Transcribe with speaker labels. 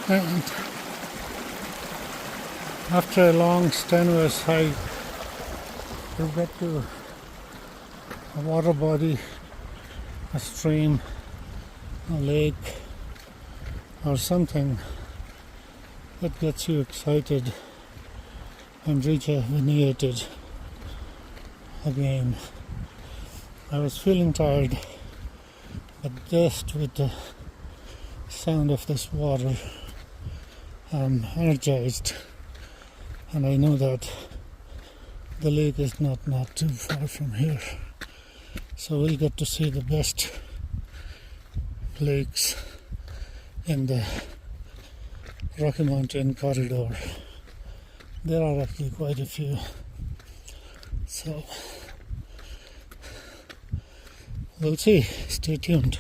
Speaker 1: And after a long strenuous hike, you get to a water body, a stream, a lake, or something that gets you excited and rejuvenated again. I was feeling tired, but just with the sound of this water, I'm energized, and I know that the lake is not too far from here, so we'll get to see the best lakes in the Rocky Mountain corridor. There are actually quite a few, so we'll see. Stay tuned.